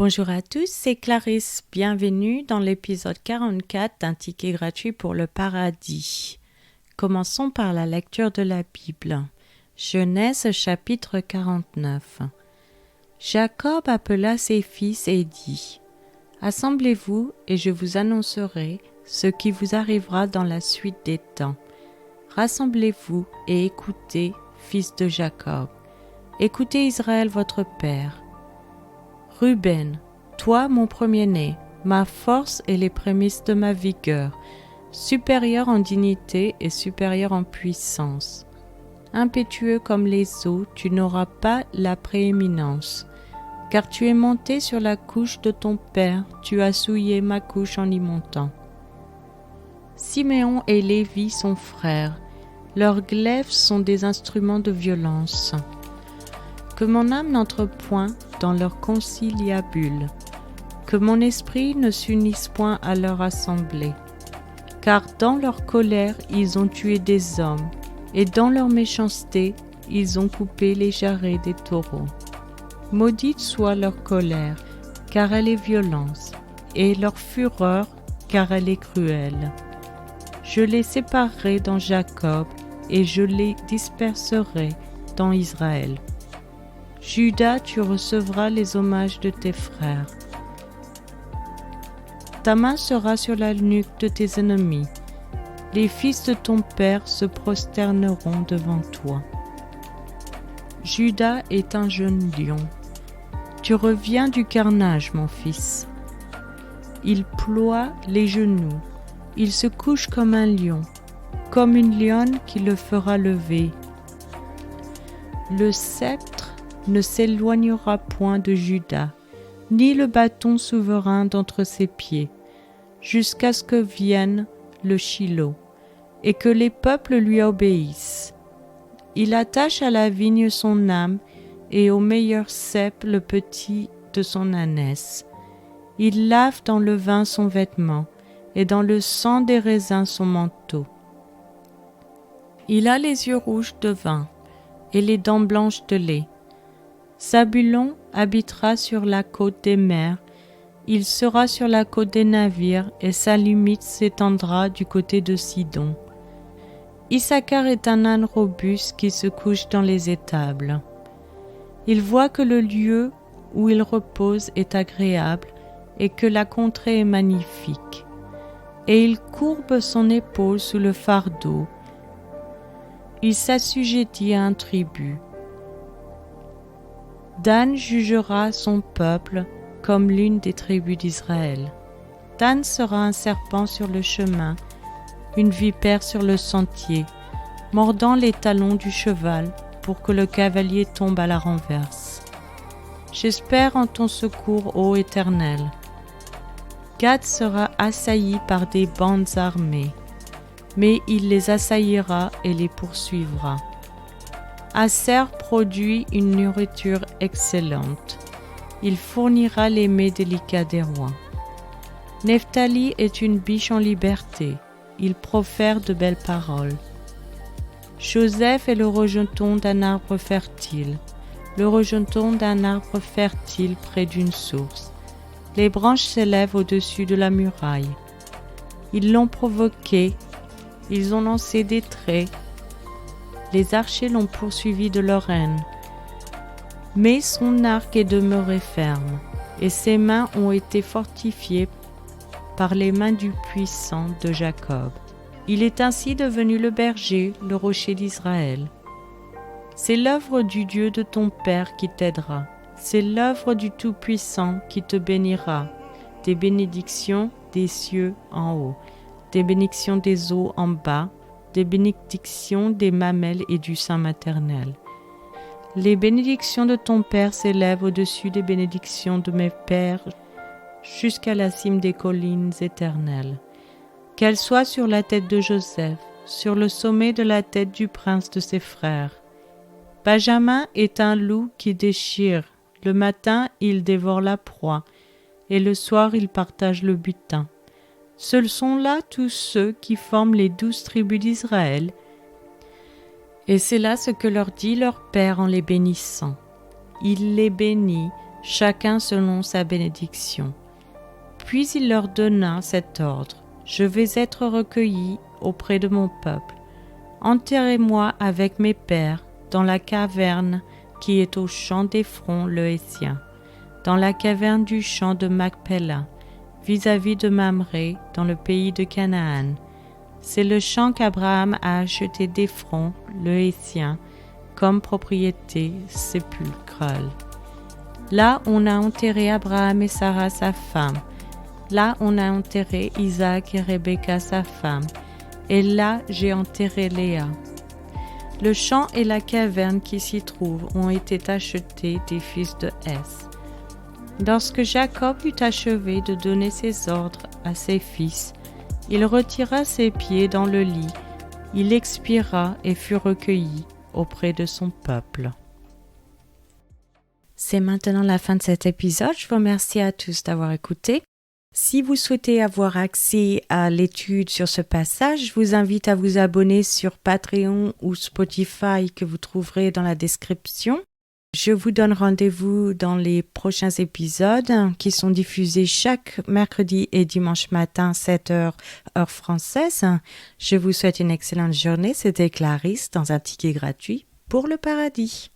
Bonjour à tous, c'est Clarisse. Bienvenue dans l'épisode 44 d'un ticket gratuit pour le paradis. Commençons par la lecture de la Bible. Genèse chapitre 49. Jacob appela ses fils et dit : « Assemblez-vous et je vous annoncerai ce qui vous arrivera dans la suite des temps. Rassemblez-vous et écoutez, fils de Jacob. Écoutez Israël votre père. Ruben, toi mon premier-né, ma force et les prémices de ma vigueur, supérieur en dignité et supérieur en puissance. Impétueux comme les eaux, tu n'auras pas la prééminence, car tu es monté sur la couche de ton père, tu as souillé ma couche en y montant. Siméon et Lévi sont frères, leurs glaives sont des instruments de violence. Que mon âme n'entre point dans leur conciliabule, que mon esprit ne s'unisse point à leur assemblée. Car dans leur colère, ils ont tué des hommes, et dans leur méchanceté, ils ont coupé les jarrets des taureaux. Maudite soit leur colère, car elle est violence, et leur fureur, car elle est cruelle. Je les séparerai dans Jacob, et je les disperserai dans Israël. Judas, tu recevras les hommages de tes frères. Ta main sera sur la nuque de tes ennemis. Les fils de ton père se prosterneront devant toi. Judas est un jeune lion. Tu reviens du carnage, mon fils. Il ploie les genoux. Il se couche comme un lion, comme une lionne qui le fera lever. Le sceptre ne s'éloignera point de Juda, ni le bâton souverain d'entre ses pieds, jusqu'à ce que vienne le Shilo, et que les peuples lui obéissent. Il attache à la vigne son âme, et au meilleur cep le petit de son ânesse. Il lave dans le vin son vêtement, et dans le sang des raisins son manteau. Il a les yeux rouges de vin, et les dents blanches de lait. Zabulon habitera sur la côte des mers, il sera sur la côte des navires, et sa limite s'étendra du côté de Sidon. Issachar est un âne robuste qui se couche dans les étables. Il voit que le lieu où il repose est agréable, et que la contrée est magnifique. Et il courbe son épaule sous le fardeau. Il s'assujettit à un tribut. Dan jugera son peuple comme l'une des tribus d'Israël. Dan sera un serpent sur le chemin, une vipère sur le sentier, mordant les talons du cheval pour que le cavalier tombe à la renverse. J'espère en ton secours, ô Éternel. Gad sera assailli par des bandes armées, mais il les assaillira et les poursuivra. Aser produit une nourriture excellente. Il fournira les mets délicats des rois. Nephtali est une biche en liberté. Il profère de belles paroles. Joseph est le rejeton d'un arbre fertile. Le rejeton d'un arbre fertile près d'une source. Les branches s'élèvent au-dessus de la muraille. Ils l'ont provoqué. Ils ont lancé des traits. Les archers l'ont poursuivi de leur haine. Mais son arc est demeuré ferme, et ses mains ont été fortifiées par les mains du puissant de Jacob. Il est ainsi devenu le berger, le rocher d'Israël. C'est l'œuvre du Dieu de ton Père qui t'aidera. C'est l'œuvre du Tout-Puissant qui te bénira. Des bénédictions des cieux en haut, des bénédictions des eaux en bas, des bénédictions des mamelles et du sein maternel. Les bénédictions de ton Père s'élèvent au-dessus des bénédictions de mes pères jusqu'à la cime des collines éternelles. Qu'elles soient sur la tête de Joseph, sur le sommet de la tête du prince de ses frères. Benjamin est un loup qui déchire. Le matin, il dévore la proie, et le soir, il partage le butin. Seuls sont là tous ceux qui forment les 12 tribus d'Israël, et c'est là ce que leur dit leur Père en les bénissant. Il les bénit chacun selon sa bénédiction. Puis il leur donna cet ordre: Je vais être recueilli auprès de mon peuple. Enterrez-moi avec mes pères dans la caverne qui est au champ d'Éphron le Héthien, dans la caverne du champ de Macpéla, vis-à-vis de Mamré, dans le pays de Canaan. C'est le champ qu'Abraham a acheté d'Éphron le Héthien comme propriété sépulcrale. Là on a enterré Abraham et Sarah sa femme. Là on a enterré Isaac et Rebecca sa femme. Et là j'ai enterré Léa. Le champ et la caverne qui s'y trouvent ont été achetés des fils de Heth. Lorsque Jacob eut achevé de donner ses ordres à ses fils, il retira ses pieds dans le lit, il expira et fut recueilli auprès de son peuple. C'est maintenant la fin de cet épisode. Je vous remercie à tous d'avoir écouté. Si vous souhaitez avoir accès à l'étude sur ce passage, je vous invite à vous abonner sur Patreon ou Spotify que vous trouverez dans la description. Je vous donne rendez-vous dans les prochains épisodes qui sont diffusés chaque mercredi et dimanche matin, 7h, heure française. Je vous souhaite une excellente journée. C'était Clarisse dans un ticket gratuit pour le paradis.